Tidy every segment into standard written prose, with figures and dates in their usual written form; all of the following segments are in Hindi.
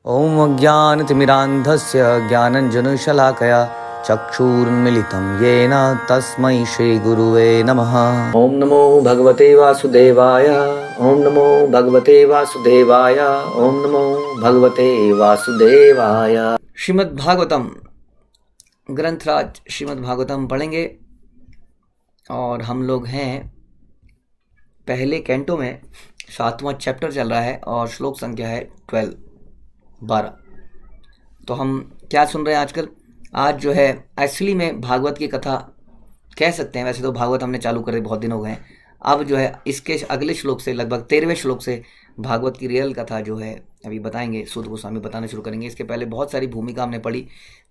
ॐ अज्ञानतिमिरान्धस्य ज्ञानञ्जनशलाकया चक्षुरुन्मिलितं येन तस्मै श्रीगुरुवे नमः। ॐ नमो भगवते वासुदेवाय। ॐ नमो भगवते वासुदेवाय। ॐ नमो भगवते वासुदेवाय। श्रीमद् भागवतम ग्रंथराज श्रीमद् भागवतम पढ़ेंगे और हम लोग हैं पहले कैंटो में, 7वां चैप्टर चल रहा है और श्लोक संख्या है 12। तो हम क्या सुन रहे हैं आजकल? आज जो है एक्चुअली में भागवत की कथा कह सकते हैं। वैसे तो भागवत हमने चालू करे बहुत दिन हो गए हैं। अब जो है इसके अगले श्लोक से लगभग 13वें श्लोक से भागवत की रियल कथा जो है अभी बताएंगे, सूत गोस्वामी बताना शुरू करेंगे। इसके पहले बहुत सारी भूमिका हमने पढ़ी,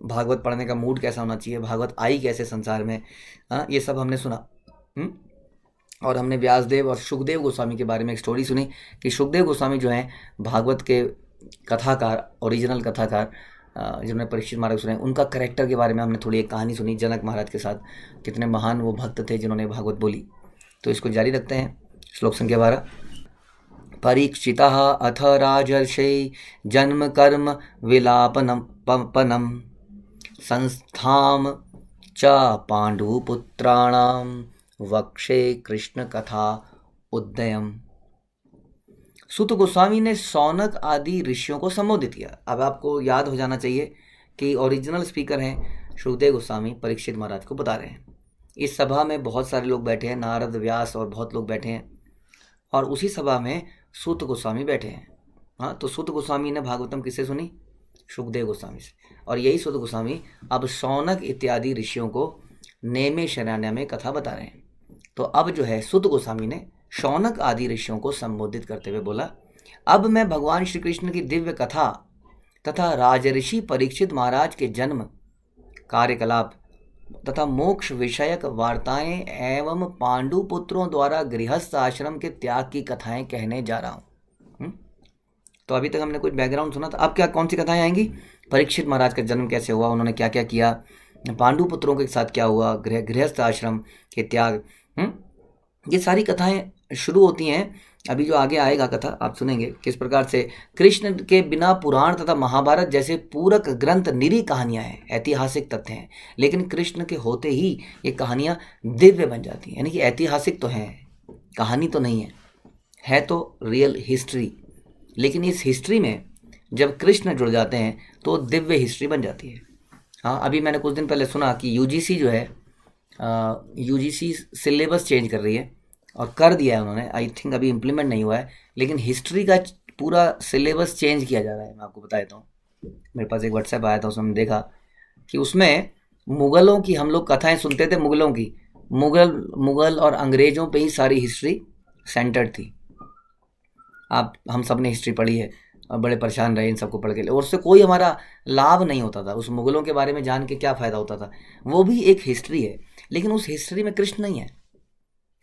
भागवत पढ़ने का मूड कैसा होना चाहिए, भागवत आई कैसे संसार में, ये सब हमने सुना। और हमने व्यासदेव और सुखदेव गोस्वामी के बारे में एक स्टोरी सुनी कि सुखदेव गोस्वामी जो हैं भागवत के कथाकार, ओरिजिनल कथाकार, जिन्होंने परीक्षित महाराज सुने, उनका कैरेक्टर के बारे में हमने थोड़ी एक कहानी सुनी जनक महाराज के साथ, कितने महान वो भक्त थे जिन्होंने भागवत बोली। तो इसको जारी रखते हैं। श्लोक संख्या 12। परीक्षितः अथ राजर्षै जन्म कर्म विलापनम संस्थाम च पांडुपुत्राणाम वक्षे कृष्ण कथा उद्यम। सूत गोस्वामी ने शौनक आदि ऋषियों को संबोधित किया। अब आपको याद हो जाना चाहिए कि ओरिजिनल स्पीकर हैं सुखदेव गोस्वामी, परीक्षित महाराज को बता रहे हैं। इस सभा में बहुत सारे लोग बैठे हैं, नारद, व्यास और बहुत लोग बैठे हैं, और उसी सभा में सूत गोस्वामी बैठे हैं। हाँ, तो सूत गोस्वामी ने भागवतम किससे सुनी? सुखदेव गोस्वामी से। और यही सूत गोस्वामी अब शौनक इत्यादि ऋषियों को नेमे शरण्य में कथा बता रहे हैं। तो अब जो है सूत गोस्वामी ने शौनक आदि ऋषियों को संबोधित करते हुए बोला, अब मैं भगवान श्री कृष्ण की दिव्य कथा तथा राजऋषि परीक्षित महाराज के जन्म, कार्यकलाप तथा मोक्ष विषयक वार्ताएं एवं पांडु पुत्रों द्वारा गृहस्थ आश्रम के त्याग की कथाएं कहने जा रहा हूँ। तो अभी तक हमने कुछ बैकग्राउंड सुना था। अब क्या कौन सी कथाएं आएंगी? परीक्षित महाराज का जन्म कैसे हुआ, उन्होंने क्या क्या किया, पांडु पुत्रों के साथ क्या हुआ, गृहस्थ आश्रम के त्याग, ये सारी कथाएं शुरू होती हैं। अभी जो आगे आएगा कथा आप सुनेंगे किस प्रकार से कृष्ण के बिना पुराण तथा महाभारत जैसे पूरक ग्रंथ निरी कहानियां हैं, ऐतिहासिक तथ्य हैं, लेकिन कृष्ण के होते ही ये कहानियां दिव्य बन जाती हैं। यानी कि ऐतिहासिक तो हैं, कहानी तो नहीं है तो रियल हिस्ट्री। लेकिन इस हिस्ट्री में जब कृष्ण जुड़ जाते हैं तो दिव्य हिस्ट्री बन जाती है। हाँ, अभी मैंने कुछ दिन पहले सुना कि यूजीसी जो है यूजीसी सिलेबस चेंज कर रही है, और कर दिया है उन्होंने। आई थिंक अभी इम्प्लीमेंट नहीं हुआ है, लेकिन हिस्ट्री का पूरा सिलेबस चेंज किया जा रहा है। मैं आपको बता देता हूँ, मेरे पास एक व्हाट्सएप आया था, उसमें हमने देखा कि उसमें मुग़लों की हम लोग कथाएं सुनते थे, मुग़लों की, मुग़ल और अंग्रेज़ों पे ही सारी हिस्ट्री सेंटर्ड थी। हम सब ने हिस्ट्री पढ़ी है और बड़े परेशान रहे इन सबको पढ़ के, और उससे कोई हमारा लाभ नहीं होता था। उस मुग़लों के बारे में जान के क्या फ़ायदा होता था? वो भी एक हिस्ट्री है, लेकिन उस हिस्ट्री में कृष्ण नहीं है।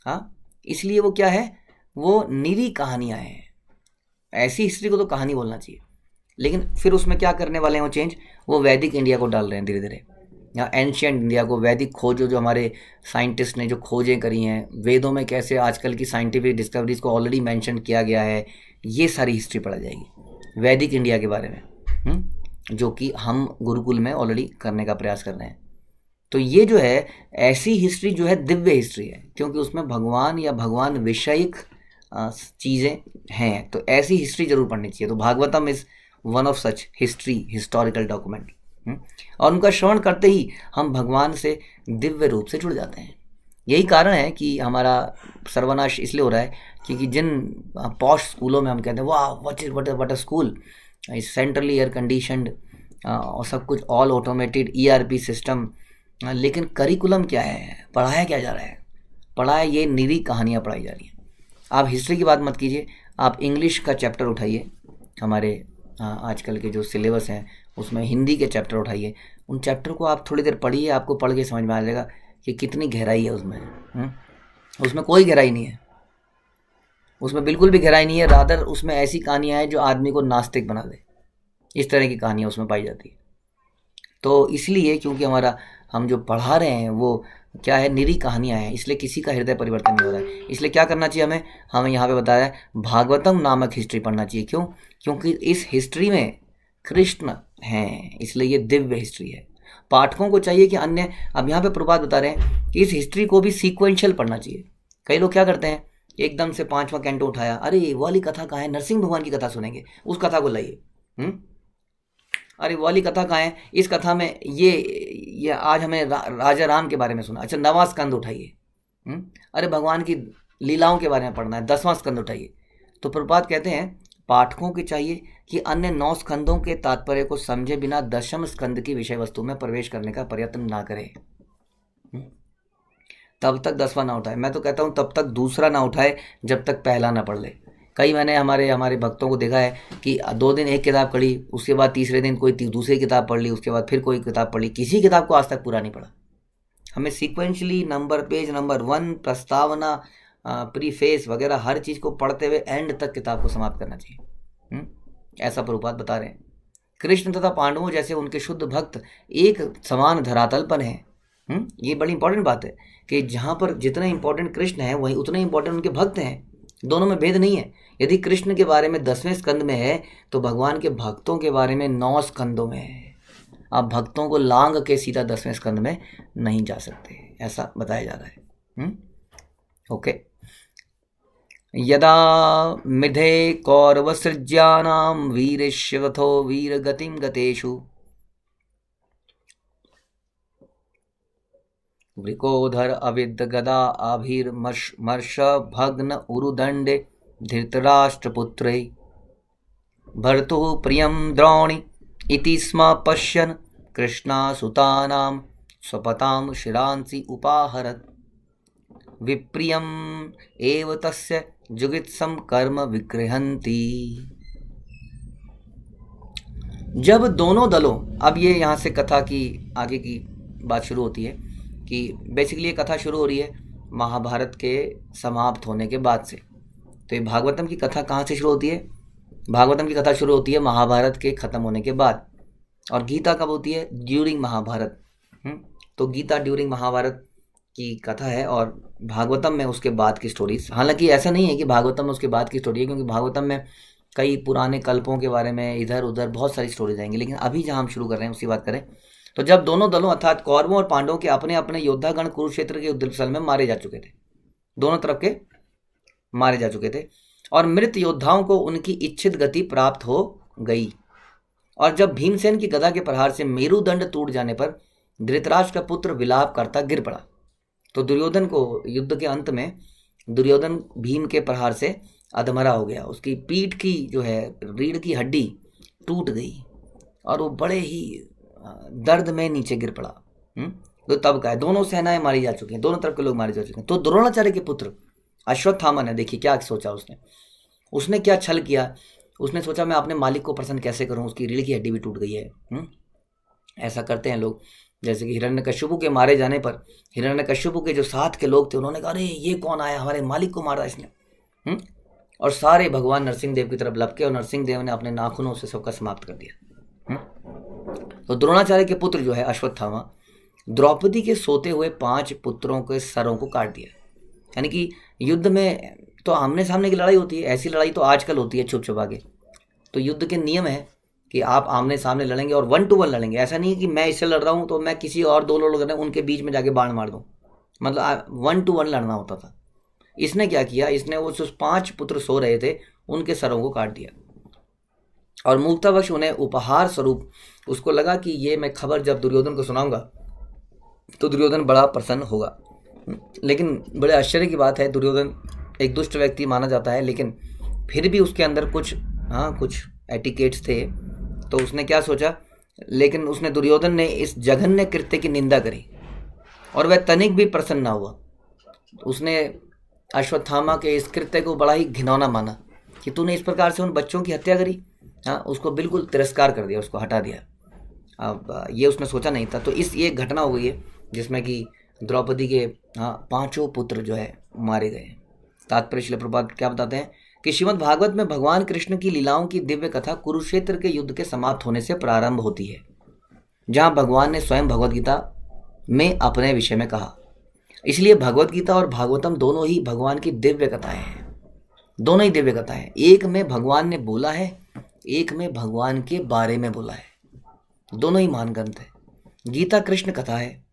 हाँ, इसलिए वो क्या है, वो निरी कहानियाँ हैं। ऐसी हिस्ट्री को तो कहानी बोलना चाहिए, लेकिन फिर उसमें क्या करने वाले हैं वो चेंज, वो वैदिक इंडिया को डाल रहे हैं धीरे धीरे, या एंशियंट इंडिया को, वैदिक खोजों जो हमारे साइंटिस्ट ने जो खोजें करी हैं, वेदों में कैसे आजकल की साइंटिफिक डिस्कवरीज को ऑलरेडी मेंशन किया गया है, ये सारी हिस्ट्री पढ़ा जाएगी वैदिक इंडिया के बारे में, जो कि हम गुरुकुल में ऑलरेडी करने का प्रयास कर रहे हैं। तो ये जो है ऐसी हिस्ट्री जो है दिव्य हिस्ट्री है, क्योंकि उसमें भगवान या भगवान विषयिक चीज़ें हैं। तो ऐसी हिस्ट्री जरूर पढ़नी चाहिए। तो Bhagavatam is one of such history, historical document. और उनका श्रवण करते ही हम भगवान से दिव्य रूप से जुड़ जाते हैं। यही कारण है कि हमारा सर्वनाश इसलिए हो रहा है क्योंकि जिन पॉश स्कूलों में हम कहते हैं वाह what a school, centrally air conditioned और सब कुछ ऑल ऑटोमेटेड ERP सिस्टम, लेकिन करिकुलम क्या है, पढ़ाया क्या जा रहा है? पढ़ाया ये निरी कहानियाँ पढ़ाई जा रही हैं। आप हिस्ट्री की बात मत कीजिए, आप इंग्लिश का चैप्टर उठाइए, हमारे आजकल के जो सिलेबस हैं उसमें हिंदी के चैप्टर उठाइए, उन चैप्टर को आप थोड़ी देर पढ़िए, आपको पढ़ के समझ में आ जाएगा कि कितनी गहराई है उसमें। उसमें कोई गहराई नहीं है, उसमें बिल्कुल भी गहराई नहीं है। रादर उसमें ऐसी कहानियाँ हैं जो आदमी को नास्तिक बना दे, इस तरह की कहानियाँ उसमें पाई जाती है। तो इसलिए क्योंकि हम जो पढ़ा रहे हैं वो क्या है, निरी कहानियाँ हैं, इसलिए किसी का हृदय परिवर्तन नहीं हो रहा है। इसलिए क्या करना चाहिए हमें यहाँ पे बताया है भागवतम नामक हिस्ट्री पढ़ना चाहिए। क्यों? क्योंकि इस हिस्ट्री में कृष्ण हैं, इसलिए ये दिव्य हिस्ट्री है। पाठकों को चाहिए कि अन्य, अब यहाँ पे प्रभात बता रहे हैं कि इस हिस्ट्री को भी सीक्वेंशियल पढ़ना चाहिए। कई लोग क्या करते हैं, एकदम से 5वां कैंटो उठाया, अरे वो वाली कथा कहाँ है, नरसिंह भगवान की कथा सुनेंगे, उस कथा को लाइए। अरे वो वाली कथा कहाँ है, इस कथा में ये आज हमें राजा राम के बारे में सुना, अच्छा 9वां स्कंद उठाइए। अरे भगवान की लीलाओं के बारे में पढ़ना है, 10वां स्कंद उठाइए। तो प्रभुपाद कहते हैं पाठकों की चाहिए कि अन्य 9 स्कंदों के तात्पर्य को समझे बिना 10वें स्कंद की विषय वस्तु में प्रवेश करने का प्रयत्न ना करें। तब तक 10वां ना उठाए, मैं तो कहता हूँ तब तक दूसरा ना उठाए जब तक पहला ना पढ़ ले। कई मैंने हमारे भक्तों को देखा है कि 2 दिन एक किताब पढ़ी, उसके बाद तीसरे दिन कोई दूसरी किताब पढ़ ली, उसके बाद फिर कोई किताब पढ़ ली, किसी किताब को आज तक पूरा नहीं पढ़ा। हमें सीक्वेंशली नंबर, पेज नंबर 1, प्रस्तावना, प्रीफेस वगैरह हर चीज़ को पढ़ते हुए एंड तक किताब को समाप्त करना चाहिए। ऐसा प्रभुपाद बता रहे हैं। कृष्ण तथा पांडवों जैसे उनके शुद्ध भक्त एक समान धरातल पर हैं। ये बड़ी इंपॉर्टेंट बात है कि जहाँ पर जितना इंपॉर्टेंट कृष्ण है वहीं उतने इंपॉर्टेंट उनके भक्त हैं, दोनों में भेद नहीं है। यदि कृष्ण के बारे में 10वें स्कंद में है तो भगवान के भक्तों के बारे में 9 स्कंदों में है। आप भक्तों को लांग के सीधा 10वें स्कंद में नहीं जा सकते, ऐसा बताया जा रहा है। ओके। यदा मिधे कौरवसृज्यानां वीरश्वथो वीरगतिं गतेषु वृकोधर अविद्ध गदा आभिर्मर्ष भग्न उरुदंडे धृतराष्ट्रपुत्रे भर्तुः प्रियं द्रोणी इति स्म पश्यन् कृष्णासुतानां स्वपतां शिरांसि उपाहरत् विप्रियम् एव तस्य जुगित्सं कर्म विगृहन्ति। जब दोनों दलों, अब ये यहाँ से कथा की आगे की बात शुरू होती है कि बेसिकली ये कथा शुरू हो रही है महाभारत के समाप्त होने के बाद से। तो ये भागवतम की कथा कहाँ से शुरू होती है? भागवतम की कथा शुरू होती है महाभारत के ख़त्म होने के बाद, और गीता कब होती है? ड्यूरिंग महाभारत। तो गीता ड्यूरिंग महाभारत की कथा है और भागवतम में उसके बाद की स्टोरीज। हालांकि ऐसा नहीं है कि भागवतम में उसके बाद की स्टोरी है, क्योंकि भागवतम में कई पुराने कल्पों के बारे में इधर उधर बहुत सारी स्टोरीज आएंगी, लेकिन अभी जहाँ हम शुरू कर रहे हैं उसकी बात करें तो जब दोनों दलों अर्थात कौरवों और पांडवों के अपने अपने योद्धागण कुरुक्षेत्र के युद्ध स्थल में मारे जा चुके थे, दोनों तरफ के मारे जा चुके थे, और मृत योद्धाओं को उनकी इच्छित गति प्राप्त हो गई। और जब भीमसेन की गदा के प्रहार से मेरुदंड टूट जाने पर धृतराष्ट्र का पुत्र विलाप करता गिर पड़ा। तो दुर्योधन को युद्ध के अंत में दुर्योधन भीम के प्रहार से अधमरा हो गया, उसकी पीठ की जो है रीढ़ की हड्डी टूट गई और वो बड़े ही दर्द में नीचे गिर पड़ा। तो तब का है, दोनों सेनाएं मारी जा चुकी हैं, दोनों तरफ के लोग मारे जा चुके हैं। तो द्रोणाचार्य के पुत्र अश्वत्थामा ने, देखिए क्या सोचा उसने क्या छल किया। उसने सोचा मैं अपने मालिक को प्रसन्न कैसे करूं, उसकी रीढ़ की हड्डी भी टूट गई है। ऐसा करते हैं लोग, जैसे कि हिरण्यकश्यपु के मारे जाने पर हिरण्यकश्यपु के जो साथ के लोग थे उन्होंने कहा अरे ये कौन आया, हमारे मालिक को मारा इसने। और सारे भगवान नरसिंह देव की तरफ लपके और नरसिंह देव ने अपने नाखूनों से सबका समाप्त कर दिया। तो द्रोणाचार्य के पुत्र जो है अश्वत्थामा, द्रौपदी के सोते हुए 5 पुत्रों के सरों को काट दिया। यानी कि युद्ध में तो आमने सामने की लड़ाई होती है, ऐसी लड़ाई तो आजकल होती है छुप छुपा के। तो युद्ध के नियम है कि आप आमने सामने लड़ेंगे और 1 to 1 लड़ेंगे। ऐसा नहीं है कि मैं इससे लड़ रहा हूँ तो मैं किसी और 2 लोग लड़ रहे हैं उनके बीच में जाके बाण मार दूँ, मतलब 1 to 1 लड़ना होता था। इसने क्या किया, इसने वो 5 पुत्र सो रहे थे उनके सरों को काट दिया और मूर्खतावश उन्हें उपहार स्वरूप, उसको लगा कि ये मैं खबर जब दुर्योधन को सुनाऊंगा तो दुर्योधन बड़ा प्रसन्न होगा। लेकिन बड़े आश्चर्य की बात है, दुर्योधन एक दुष्ट व्यक्ति माना जाता है, लेकिन फिर भी उसके अंदर कुछ एटिकेट्स थे। तो उसने क्या सोचा, लेकिन उसने दुर्योधन ने इस जघन्य कृत्य की निंदा करी और वह तनिक भी प्रसन्न ना हुआ। उसने अश्वत्थामा के इस कृत्य को बड़ा ही घिनौना माना कि तूने इस प्रकार से उन बच्चों की हत्या करी। उसको बिल्कुल तिरस्कार कर दिया, उसको हटा दिया। अब ये उसने सोचा नहीं था। तो ये घटना हो गई है जिसमें कि द्रौपदी के 5 पुत्र जो है मारे गए। तात्पर्य श्रील प्रभुपाद क्या बताते हैं कि श्रीमद् भागवत में भगवान कृष्ण की लीलाओं की दिव्य कथा कुरुक्षेत्र के युद्ध के समाप्त होने से प्रारंभ होती है, जहां भगवान ने स्वयं भगवत गीता में अपने विषय में कहा। इसलिए भगवत गीता और भागवतम दोनों ही भगवान की दिव्य कथाएं हैं, दोनों ही दिव्य कथाएं। एक में भगवान ने बोला है, एक में भगवान के बारे में बोला है। दोनों ही महान ग्रंथ है। गीता कृष्ण कथा है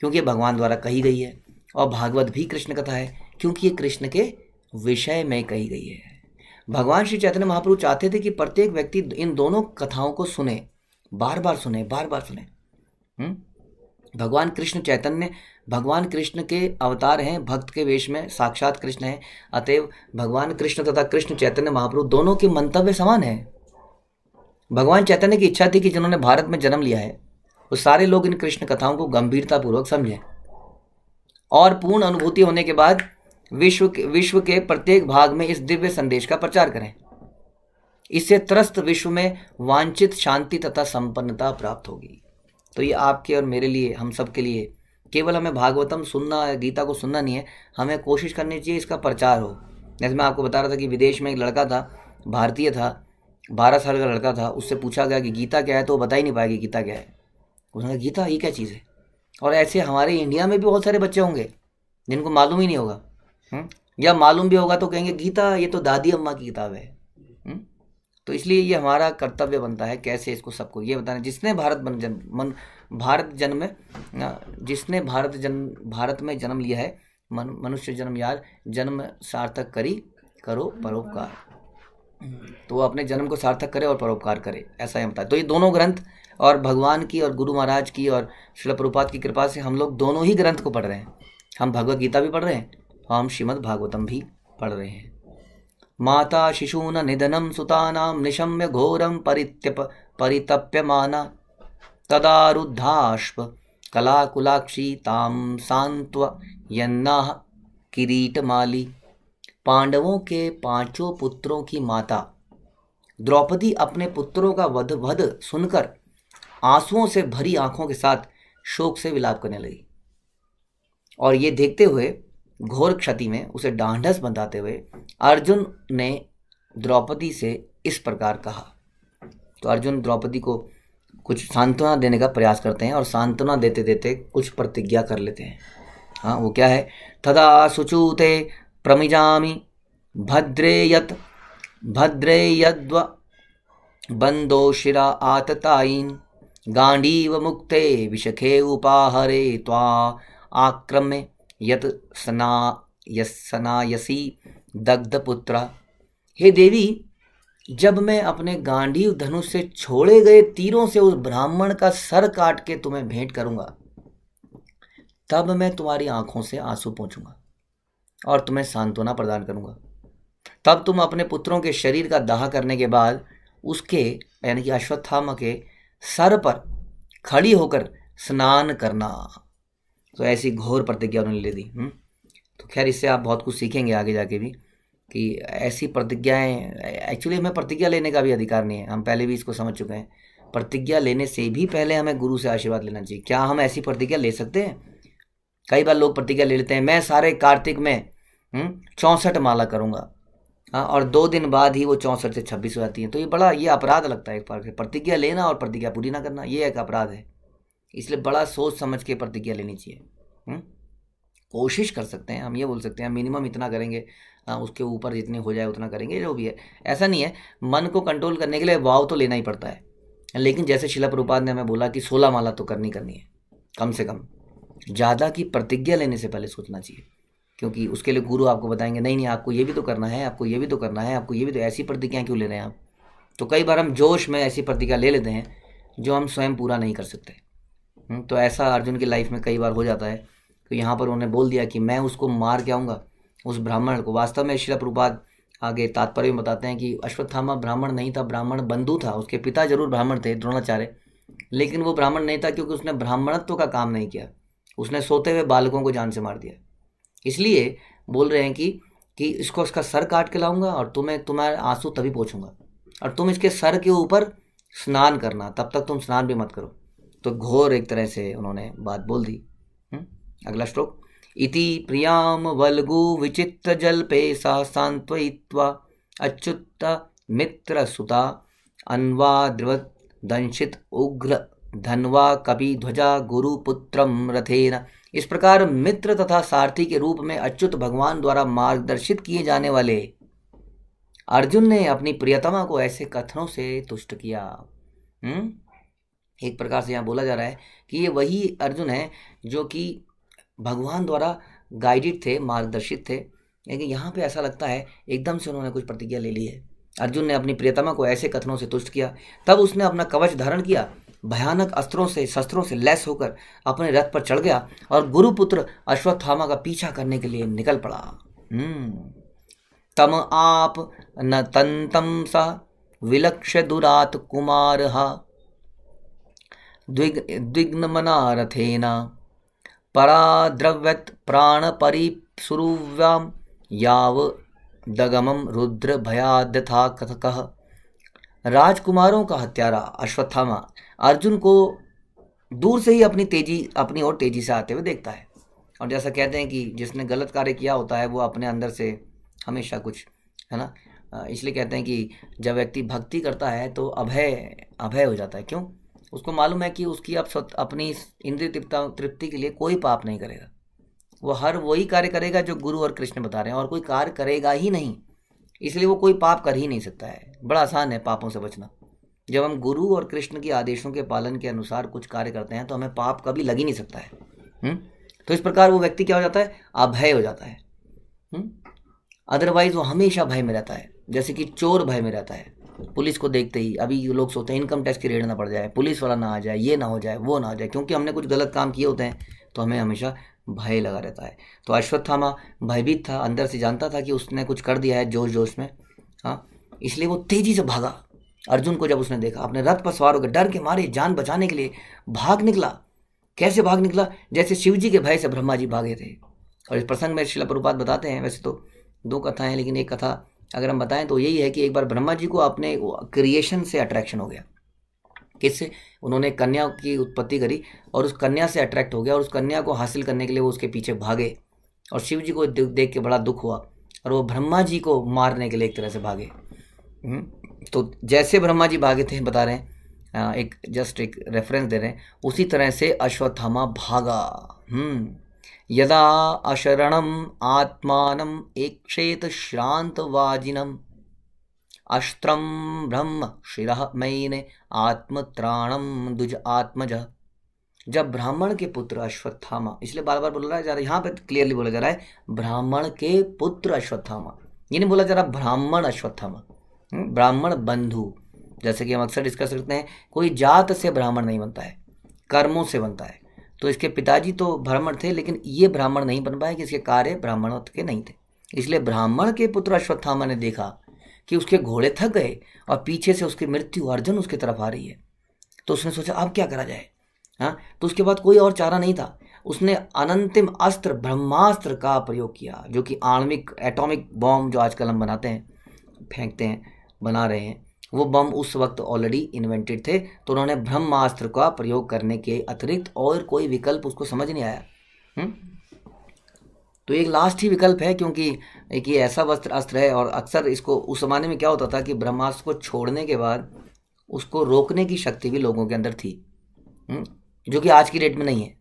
क्योंकि भगवान द्वारा कही गई है, और भागवत भी कृष्ण कथा है क्योंकि ये कृष्ण के विषय में कही गई है। भगवान श्री चैतन्य महाप्रभु चाहते थे कि प्रत्येक व्यक्ति इन दोनों कथाओं को सुने, बार बार सुने, बार बार सुने। भगवान कृष्ण चैतन्य भगवान कृष्ण के अवतार हैं, भक्त के वेश में साक्षात कृष्ण हैं। अतएव भगवान कृष्ण तथा कृष्ण चैतन्य महाप्रभु दोनों के मंतव्य समान है। भगवान चैतन्य की इच्छा थी कि जिन्होंने भारत में जन्म लिया है वो सारे लोग इन कृष्ण कथाओं को गंभीरतापूर्वक समझें और पूर्ण अनुभूति होने के बाद विश्व के प्रत्येक भाग में इस दिव्य संदेश का प्रचार करें। इससे त्रस्त विश्व में वांछित शांति तथा संपन्नता प्राप्त होगी। तो ये आपके और मेरे लिए, हम सब के लिए, केवल हमें भागवतम सुनना, गीता को सुनना नहीं है, हमें कोशिश करनी चाहिए इसका प्रचार हो। जैसे मैं आपको बता रहा था कि विदेश में एक लड़का था, भारतीय था, 12 साल का लड़का था। उससे पूछा गया कि गीता क्या है, तो वो बता ही नहीं पाएगी गीता क्या है। उसने कहा गीता ये क्या चीज़ है। और ऐसे हमारे इंडिया में भी बहुत सारे बच्चे होंगे जिनको मालूम ही नहीं होगा, या मालूम भी होगा तो कहेंगे गीता ये तो दादी अम्मा की किताब है। तो इसलिए ये हमारा कर्तव्य बनता है कैसे इसको सबको ये बताना। जिसने भारत में जन्म लिया है, मनुष्य जन्म यार, जन्म सार्थक करो परोपकार। तो वो अपने जन्म को सार्थक करे और परोपकार करे, ऐसा ही बताया। तो ये दोनों ग्रंथ, और भगवान की और गुरु महाराज की और श्रील प्रभुपाद की कृपा से हम लोग दोनों ही ग्रंथ को पढ़ रहे हैं। हम भगवत गीता भी पढ़ रहे हैं और हम श्रीमद् भागवतम भी पढ़ रहे हैं। माता शिशून निधनम सुतानाम निशम्य घोरम परितप्यमाना तदारुद्धाश्व कलाकुलाक्षी ताम सांत्व यन्नाह किरीटमाली। पांडवों के 5 पुत्रों की माता द्रौपदी अपने पुत्रों का वध सुनकर आंसुओं से भरी आंखों के साथ शोक से विलाप करने लगी, और ये देखते हुए घोर क्षति में उसे ढांढस बंधाते हुए अर्जुन ने द्रौपदी से इस प्रकार कहा। तो अर्जुन द्रौपदी को कुछ सांत्वना देने का प्रयास करते हैं और सांत्वना देते देते कुछ प्रतिज्ञा कर लेते हैं। हाँ, वो क्या है? तदा सुचूते प्रमिजामि भद्रे यद्व बंदो शिरा आतताईन गांडीव मुक्ते विशखे उपाहरे त्वा आक्रम्य यत सनायसी दग्धपुत्रा। हे देवी, जब मैं अपने गांडीव धनुष से छोड़े गए तीरों से उस ब्राह्मण का सर काट के तुम्हें भेंट करूंगा, तब मैं तुम्हारी आंखों से आंसू पोंछूंगा और तुम्हें सांत्वना प्रदान करूंगा। तब तुम अपने पुत्रों के शरीर का दाह करने के बाद उसके यानी कि अश्वत्थामा के सर पर खड़ी होकर स्नान करना। तो ऐसी घोर प्रतिज्ञा उन्होंने ले दी। तो खैर, इससे आप बहुत कुछ सीखेंगे आगे जाके भी कि ऐसी प्रतिज्ञाएं, एक्चुअली हमें प्रतिज्ञा लेने का भी अधिकार नहीं है, हम पहले भी इसको समझ चुके हैं। प्रतिज्ञा लेने से भी पहले हमें गुरु से आशीर्वाद लेना चाहिए। क्या हम ऐसी प्रतिज्ञा ले सकते हैं? कई बार लोग प्रतिज्ञा ले लेते हैं, मैं सारे कार्तिक में 64 माला करूँगा, हाँ, और 2 दिन बाद ही वो 64 से 26 हो जाती है। तो ये अपराध लगता है एक बार प्रतिज्ञा लेना और प्रतिज्ञा पूरी ना करना, ये एक अपराध है। इसलिए बड़ा सोच समझ के प्रतिज्ञा लेनी चाहिए। कोशिश कर सकते हैं, हम ये बोल सकते हैं मिनिमम इतना करेंगे, उसके ऊपर जितने हो जाए उतना करेंगे, जो भी है। ऐसा नहीं है, मन को कंट्रोल करने के लिए वाव तो लेना ही पड़ता है, लेकिन जैसे श्रील प्रभुपाद ने हमें बोला कि 16 माला तो करनी है कम से कम। ज़्यादा की प्रतिज्ञा लेने से पहले सोचना चाहिए, क्योंकि उसके लिए गुरु आपको बताएंगे नहीं आपको ये भी तो करना है, आपको ये भी तो करना है, आपको ये भी तो। ऐसी प्रतिज्ञा क्यों ले रहे हैं आप? तो कई बार हम जोश में ऐसी प्रतिज्ञा ले लेते हैं जो हम स्वयं पूरा नहीं कर सकते। तो ऐसा अर्जुन की लाइफ में कई बार हो जाता है। तो यहाँ पर उन्होंने बोल दिया कि मैं उसको मार के आऊँगा, उस ब्राह्मण को। वास्तव में श्रील प्रभुपाद आगे तात्पर्य में बताते हैं कि अश्वत्थामा ब्राह्मण नहीं था, ब्राह्मण बंधु था। उसके पिता जरूर ब्राह्मण थे, द्रोणाचार्य, लेकिन वो ब्राह्मण नहीं था क्योंकि उसने ब्राह्मणत्व का काम नहीं किया। उसने सोते हुए बालकों को जान से मार दिया। इसलिए बोल रहे हैं कि इसको इसका सर काट के लाऊंगा और तुम्हारे आंसू तभी पोंछूंगा, और तुम इसके सर के ऊपर स्नान करना, तब तक तुम स्नान भी मत करो। तो घोर एक तरह से उन्होंने बात बोल दी। अगला श्लोक। इति प्रियाम वल्गु विचित्र जल्पे सा सांत्वयित्वा अच्युत मित्र सुता अन्वाद्रवत दंशित उग्र धनवा कपि ध्वजा गुरुपुत्रम रथेन। इस प्रकार मित्र तथा सारथी के रूप में अच्युत भगवान द्वारा मार्गदर्शित किए जाने वाले अर्जुन ने अपनी प्रियतमा को ऐसे कथनों से तुष्ट किया। एक प्रकार से यहाँ बोला जा रहा है कि ये वही अर्जुन है जो कि भगवान द्वारा गाइडेड थे, मार्गदर्शित थे, लेकिन यहाँ पे ऐसा लगता है एकदम से उन्होंने कुछ प्रतिज्ञा ले ली है। अर्जुन ने अपनी प्रियतमा को ऐसे कथनों से तुष्ट किया, तब उसने अपना कवच धारण किया, भयानक अस्त्रों से शस्त्रों से लैस होकर अपने रथ पर चढ़ गया और गुरुपुत्र अश्वत्थामा का पीछा करने के लिए निकल पड़ा। तम आप न तंतम सा विलक्ष्य दुरात कुमारहा द्विग्नमना रथेन पराद्रव्यत प्राण परिसुरुव्याम याव दगमम रुद्र भयाद्यथा कथकः। राजकुमारों का हत्यारा अश्वत्थामा अर्जुन को दूर से ही अपनी ओर तेजी से आते हुए देखता है। और जैसा कहते हैं कि जिसने गलत कार्य किया होता है वो अपने अंदर से हमेशा कुछ, है ना, इसलिए कहते हैं कि जब व्यक्ति भक्ति करता है तो अभय हो जाता है। क्यों? उसको मालूम है कि उसकी अपनी इंद्रिय तृप्ति के लिए कोई पाप नहीं करेगा, वो हर वही कार्य करेगा जो गुरु और कृष्ण बता रहे हैं, और कोई कार्य करेगा ही नहीं, इसलिए वो कोई पाप कर ही नहीं सकता है। बड़ा आसान है पापों से बचना। जब हम गुरु और कृष्ण के आदेशों के पालन के अनुसार कुछ कार्य करते हैं तो हमें पाप कभी लग ही नहीं सकता है। तो इस प्रकार वो व्यक्ति क्या हो जाता है? अभय हो जाता है। अदरवाइज वो हमेशा भय में रहता है, जैसे कि चोर भय में रहता है। पुलिस को देखते ही अभी लोग सोचते हैं इनकम टैक्स की रेड ना पड़ जाए, पुलिस वाला ना आ जाए, ये ना हो जाए, वो ना हो जाए, क्योंकि हमने कुछ गलत काम किए होते हैं तो हमें हमेशा भय लगा रहता है। तो अश्वत्थामा भयभीत था, अंदर से जानता था कि उसने कुछ कर दिया है जोश जोश में, हाँ, इसलिए वो तेजी से भागा। अर्जुन को जब उसने देखा अपने रथ पर सवार होकर डर के मारे जान बचाने के लिए भाग निकला। कैसे भाग निकला? जैसे शिवजी के भय से ब्रह्मा जी भागे थे। और इस प्रसंग में श्रील प्रभुपाद बताते हैं, वैसे तो दो कथाएं हैं लेकिन एक कथा अगर हम बताएं तो यही है कि एक बार ब्रह्मा जी को अपने क्रिएशन से अट्रैक्शन हो गया। किससे? उन्होंने कन्या की उत्पत्ति करी और उस कन्या से अट्रैक्ट हो गया, और उस कन्या को हासिल करने के लिए वो उसके पीछे भागे, और शिव जी को देख के बड़ा दुख हुआ और वो ब्रह्मा जी को मारने के लिए एक तरह से भागे। तो जैसे ब्रह्मा जी भागे थे, बता रहे हैं, एक रेफरेंस दे रहे हैं, उसी तरह से अश्वत्थामा भागा। यदा अशरणम आत्मानम एकक्षेत श्रांत वाजिनम अस्त्रम ब्रह्म शिरः मैने आत्मत्राणम दुज आत्मज। जब ब्राह्मण के पुत्र अश्वत्थामा, इसलिए बार बार बोला जा रहा है, यहाँ पे क्लियरली बोला जा रहा है ब्राह्मण के पुत्र अश्वत्थामा, ये नहीं बोला जा रहा ब्राह्मण अश्वत्थामा, ब्राह्मण बंधु। जैसे कि हम अक्सर डिस्कस करते हैं, कोई जात से ब्राह्मण नहीं बनता है, कर्मों से बनता है। तो इसके पिताजी तो ब्राह्मण थे, लेकिन ये ब्राह्मण नहीं बन पाए कि इसके कार्य ब्राह्मण के नहीं थे। इसलिए ब्राह्मण के पुत्र अश्वत्थामा ने देखा कि उसके घोड़े थक गए और पीछे से उसकी मृत्यु अर्जुन उसकी तरफ आ रही है, तो उसने सोचा अब क्या करा जाए। हाँ, तो उसके बाद कोई और चारा नहीं था। उसने अनंतिम अस्त्र ब्रह्मास्त्र का प्रयोग किया, जो कि आणविक एटॉमिक बॉम्ब जो आजकल हम बनाते हैं, फेंकते हैं, बना रहे हैं, वो बम उस वक्त ऑलरेडी इन्वेंटेड थे। तो उन्होंने ब्रह्मास्त्र का प्रयोग करने के अतिरिक्त और कोई विकल्प उसको समझ नहीं आया। तो एक लास्ट ही विकल्प है, क्योंकि एक ये ऐसा अस्त्र है, और अक्सर इसको उस जमाने में क्या होता था कि ब्रह्मास्त्र को छोड़ने के बाद उसको रोकने की शक्ति भी लोगों के अंदर थी, जो कि आज की डेट में नहीं है।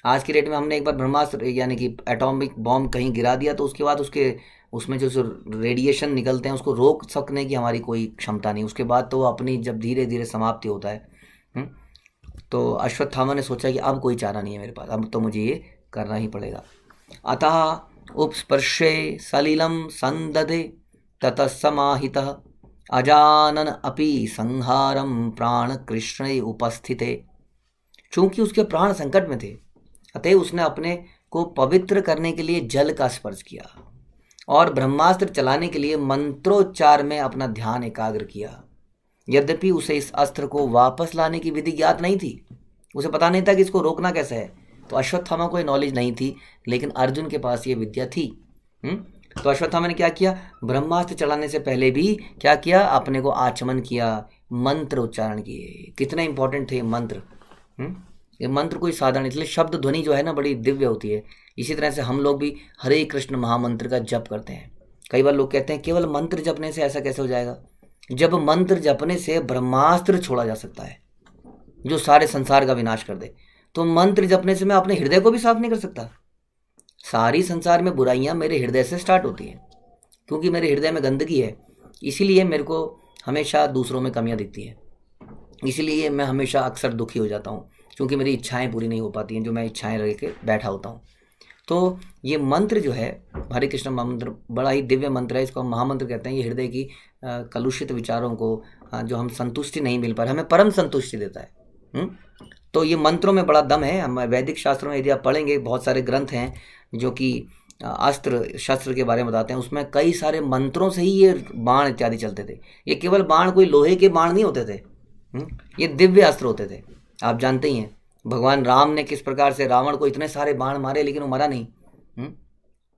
आज की डेट में हमने एक बार ब्रह्मास्त्र यानी कि एटॉमिक बॉम्ब कहीं गिरा दिया तो उसके बाद उसमें जो रेडिएशन निकलते हैं उसको रोक सकने की हमारी कोई क्षमता नहीं। उसके बाद तो वो अपनी जब धीरे धीरे समाप्ति होता है। तो अश्वत्थामा ने सोचा कि अब कोई चारा नहीं है मेरे पास, अब तो मुझे ये करना ही पड़ेगा। अतः उपस्पर्शे सलिलम संदधे ततः समाहितः अजानन अपि संहारम प्राण कृष्णे उपस्थिते। चूंकि उसके प्राण संकट में थे, अतः उसने अपने को पवित्र करने के लिए जल का स्पर्श किया और ब्रह्मास्त्र चलाने के लिए मंत्रोच्चार में अपना ध्यान एकाग्र किया। यद्यपि उसे इस अस्त्र को वापस लाने की विधि ज्ञात नहीं थी, उसे पता नहीं था कि इसको रोकना कैसे है। तो अश्वत्थामा को ये नॉलेज नहीं थी, लेकिन अर्जुन के पास ये विद्या थी। तो अश्वत्थामा ने क्या किया? ब्रह्मास्त्र चलाने से पहले भी क्या किया? अपने को आचमन किया, मंत्र उच्चारण किए। कितने इंपॉर्टेंट थे मंत्र। ये मंत्र कोई साधारण, इसलिए शब्द ध्वनि जो है ना बड़ी दिव्य होती है। इसी तरह से हम लोग भी हरे कृष्ण महामंत्र का जप करते हैं। कई बार लोग कहते हैं केवल मंत्र जपने से ऐसा कैसे हो जाएगा? जब मंत्र जपने से ब्रह्मास्त्र छोड़ा जा सकता है जो सारे संसार का विनाश कर दे, तो मंत्र जपने से मैं अपने हृदय को भी साफ नहीं कर सकता। सारी संसार में बुराइयां मेरे हृदय से स्टार्ट होती हैं, क्योंकि मेरे हृदय में गंदगी है। इसीलिए मेरे को हमेशा दूसरों में कमियां दिखती है, इसीलिए मैं हमेशा अक्सर दुखी हो जाता हूँ, क्योंकि मेरी इच्छाएं पूरी नहीं हो पाती हैं जो मैं इच्छाएं रह के बैठा होता हूँ। तो ये मंत्र जो है हरे कृष्ण महामंत्र बड़ा ही दिव्य मंत्र है, इसको हम महामंत्र कहते हैं। ये हृदय की कलुषित विचारों को जो हम संतुष्टि नहीं मिल पा रहे, हमें परम संतुष्टि देता है। तो ये मंत्रों में बड़ा दम है। हम वैदिक शास्त्रों में यदि आप पढ़ेंगे, बहुत सारे ग्रंथ हैं जो कि अस्त्र शस्त्र के बारे में बताते हैं, उसमें कई सारे मंत्रों से ही ये बाण इत्यादि चलते थे। ये केवल बाण कोई लोहे के बाण नहीं होते थे, ये दिव्य अस्त्र होते थे। आप जानते ही हैं भगवान राम ने किस प्रकार से रावण को इतने सारे बाण मारे लेकिन वो मरा नहीं।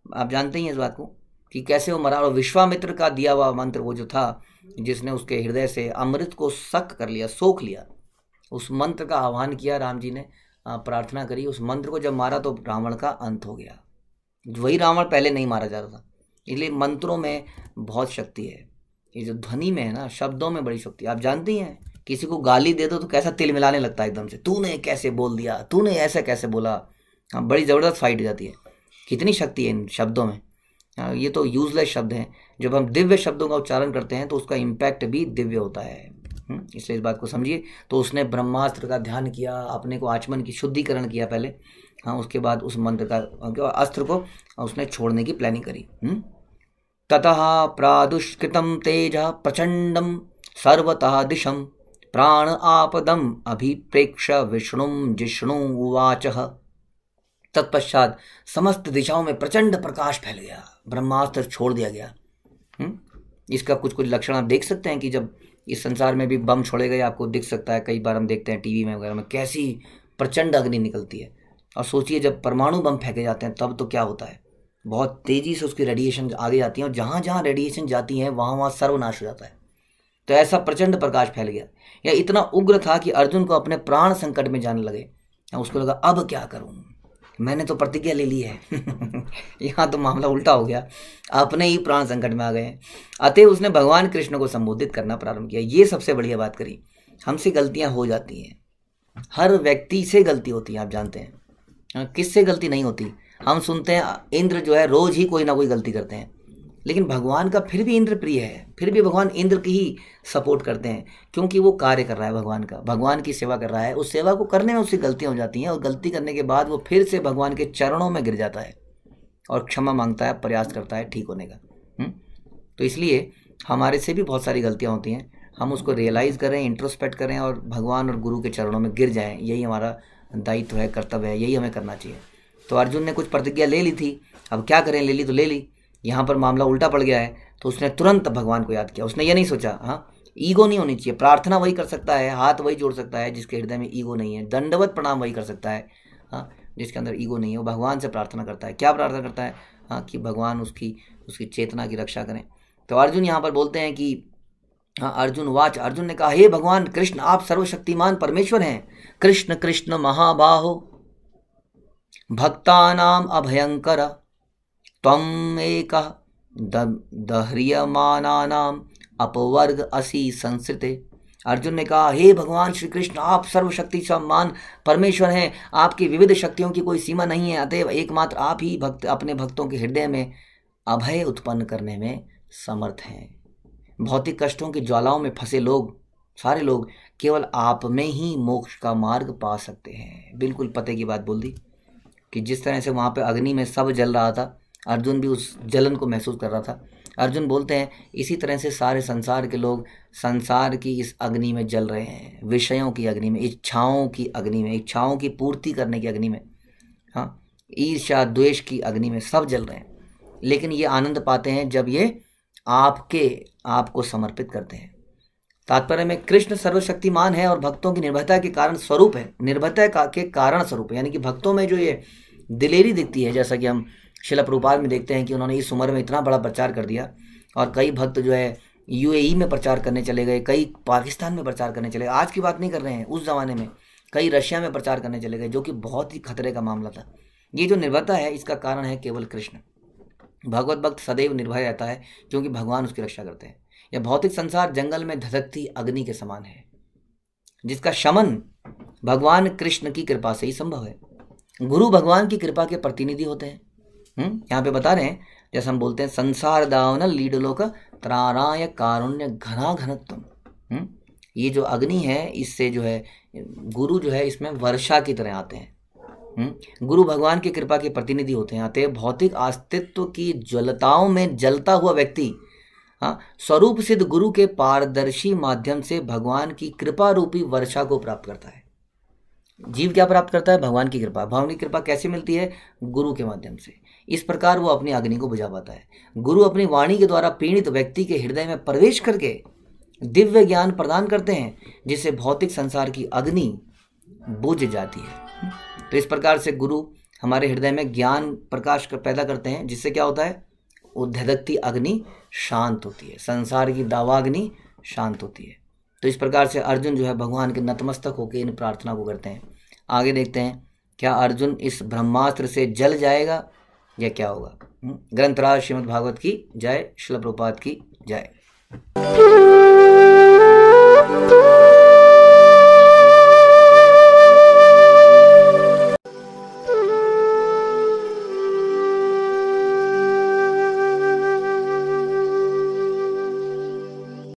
आप जानते ही हैं इस बात को कि कैसे वो मरा। और विश्वामित्र का दिया हुआ मंत्र वो जो था, जिसने उसके हृदय से अमृत को सक कर लिया, सोख लिया, उस मंत्र का आह्वान किया राम जी ने, प्रार्थना करी, उस मंत्र को जब मारा तो रावण का अंत हो गया। वही रावण पहले नहीं मारा जा रहा था। इसलिए मंत्रों में बहुत शक्ति है। ये जो ध्वनि में है ना, शब्दों में बड़ी शक्ति। आप जानती हैं किसी को गाली दे दो तो कैसा तिल मिलाने लगता है एकदम से, तूने कैसे बोल दिया, तूने ऐसा कैसे बोला। हाँ, बड़ी ज़बरदस्त फाइट हो जाती है। कितनी शक्ति है इन शब्दों में। ये तो यूजलेस शब्द हैं। जब हम दिव्य शब्दों का उच्चारण करते हैं तो उसका इम्पैक्ट भी दिव्य होता है। इसलिए इस बात को समझिए। तो उसने ब्रह्मास्त्र का ध्यान किया, अपने को आचमन की शुद्धिकरण किया पहले। हाँ, उसके बाद उस मंत्र का अस्त्र को उसने छोड़ने की प्लानिंग करी। ततः प्रादुष्कृतं तेज प्रचंडम सर्वतः दिशम प्राण आपदम अभिप्रेक्ष विष्णुम जिष्णु उवाच। तत्पश्चात समस्त दिशाओं में प्रचंड प्रकाश फैल गया, ब्रह्मास्त्र छोड़ दिया गया। इसका कुछ कुछ लक्षण आप देख सकते हैं कि जब इस संसार में भी बम छोड़े गए, आपको दिख सकता है। कई बार हम देखते हैं टीवी में वगैरह में कैसी प्रचंड अग्नि निकलती है। और सोचिए जब परमाणु बम फेंके जाते हैं तब तो क्या होता है, बहुत तेजी से उसकी रेडिएशन आगे जाती है, और जहाँ जहाँ रेडिएशन जाती है वहाँ वहाँ सर्वनाश हो जाता है। तो ऐसा प्रचंड प्रकाश फैल गया, या इतना उग्र था कि अर्जुन को अपने प्राण संकट में जाने लगे। उसको लगा अब क्या करूं, मैंने तो प्रतिज्ञा ले ली है। यहाँ तो मामला उल्टा हो गया, अपने ही प्राण संकट में आ गए। अतः उसने भगवान कृष्ण को संबोधित करना प्रारंभ किया। ये सबसे बढ़िया बात करी। हमसे गलतियां हो जाती हैं, हर व्यक्ति से गलती होती है। आप जानते हैं किससे गलती नहीं होती। हम सुनते हैं इंद्र जो है रोज ही कोई ना कोई गलती करते हैं, लेकिन भगवान का फिर भी इंद्र प्रिय है, फिर भी भगवान इंद्र की ही सपोर्ट करते हैं, क्योंकि वो कार्य कर रहा है भगवान का, भगवान की सेवा कर रहा है। उस सेवा को करने में उससे गलतियां हो जाती हैं, और गलती करने के बाद वो फिर से भगवान के चरणों में गिर जाता है और क्षमा मांगता है, प्रयास करता है ठीक होने का। तो इसलिए हमारे से भी बहुत सारी गलतियाँ होती हैं, हम उसको रियलाइज़ करें, इंट्रोस्पेक्ट करें और भगवान और गुरु के चरणों में गिर जाएँ। यही हमारा दायित्व है, कर्तव्य है, यही हमें करना चाहिए। तो अर्जुन ने कुछ प्रतिज्ञा ले ली थी, अब क्या करें, ले ली तो ले ली। यहाँ पर मामला उल्टा पड़ गया है, तो उसने तुरंत भगवान को याद किया। उसने ये नहीं सोचा, हाँ ईगो नहीं होनी चाहिए, प्रार्थना वही कर सकता है, हाथ वही जोड़ सकता है जिसके हृदय में ईगो नहीं है, दंडवत प्रणाम वही कर सकता है, हाँ जिसके अंदर ईगो नहीं है। वो भगवान से प्रार्थना करता है। क्या प्रार्थना करता है, हाँ कि भगवान उसकी चेतना की रक्षा करें। तो अर्जुन यहाँ पर बोलते हैं कि हाँ अर्जुन वाच, अर्जुन ने कहा हे भगवान कृष्ण आप सर्वशक्तिमान परमेश्वर हैं। कृष्ण कृष्ण महाबाहो भक्तानाम अभयंकर त्वम एकः दह्रियमानानाम अपवर्ग असि संस्कृते। अर्जुन ने कहा हे भगवान श्री कृष्ण आप सर्वशक्ति सम्मान परमेश्वर हैं, आपकी विविध शक्तियों की कोई सीमा नहीं है, अतएव एकमात्र आप ही भक्त अपने भक्तों के हृदय में अभय उत्पन्न करने में समर्थ हैं। भौतिक कष्टों की ज्वालाओं में फंसे लोग, सारे लोग केवल आप में ही मोक्ष का मार्ग पा सकते हैं। बिल्कुल पते की बात बोल दी कि जिस तरह से वहाँ पे अग्नि में सब जल रहा था, अर्जुन भी उस जलन को महसूस कर रहा था। अर्जुन बोलते हैं इसी तरह से सारे संसार के लोग संसार की इस अग्नि में जल रहे हैं, विषयों की अग्नि में, इच्छाओं की अग्नि में, इच्छाओं की पूर्ति करने की अग्नि में, हाँ ईर्ष्या द्वेष की अग्नि में सब जल रहे हैं। लेकिन ये आनंद पाते हैं जब ये आपको समर्पित करते हैं। तात्पर्य में कृष्ण सर्वशक्तिमान है और भक्तों की निर्भयता के कारण स्वरूप है, निर्भयता के कारण स्वरूप है। यानी कि भक्तों में जो ये दिलेरी दिखती है, जैसा कि हम शिला प्रभुपाद में देखते हैं कि उन्होंने इस उम्र में इतना बड़ा प्रचार कर दिया, और कई भक्त जो है यूएई में प्रचार करने चले गए, कई पाकिस्तान में प्रचार करने चले गए। आज की बात नहीं कर रहे हैं, उस ज़माने में कई रशिया में प्रचार करने चले गए, जो कि बहुत ही खतरे का मामला था। ये जो निर्भयता है इसका कारण है केवल कृष्ण। भगवत भक्त सदैव निर्भय रहता है क्योंकि भगवान उसकी रक्षा करते हैं। यह भौतिक संसार जंगल में धधकती अग्नि के समान है, जिसका शमन भगवान कृष्ण की कृपा से ही संभव है। गुरु भगवान की कृपा के प्रतिनिधि होते हैं। यहाँ पे बता रहे हैं, जैसे हम बोलते हैं संसार दावनल लीडलो का त्राणाय कारुण्य घना घनत्वम। ये जो अग्नि है, इससे जो है गुरु जो है इसमें वर्षा की तरह आते हैं। गुरु भगवान की कृपा के प्रतिनिधि होते हैं। अतः भौतिक अस्तित्व की ज्वलताओं में जलता हुआ व्यक्ति स्वरूप सिद्ध गुरु के पारदर्शी माध्यम से भगवान की कृपा रूपी वर्षा को प्राप्त करता है। जीव क्या प्राप्त करता है? भगवान की कृपा। भगवान की कृपा कैसे मिलती है? गुरु के माध्यम से। इस प्रकार वो अपनी अग्नि को बुझा पाता है। गुरु अपनी वाणी के द्वारा पीड़ित व्यक्ति के हृदय में प्रवेश करके दिव्य ज्ञान प्रदान करते हैं, जिससे भौतिक संसार की अग्नि बुझ जाती है। तो इस प्रकार से गुरु हमारे हृदय में ज्ञान प्रकाश पैदा करते हैं, जिससे क्या होता है? उद्धधकती अग्नि शांत होती है, संसार की दावाग्नि शांत होती है। तो इस प्रकार से अर्जुन जो है भगवान के नतमस्तक होकर इन प्रार्थना को करते हैं। आगे देखते हैं, क्या अर्जुन इस ब्रह्मास्त्र से जल जाएगा या क्या होगा? ग्रंथराज श्रीमद् भागवत की जय, श्रील प्रभुपाद की जय।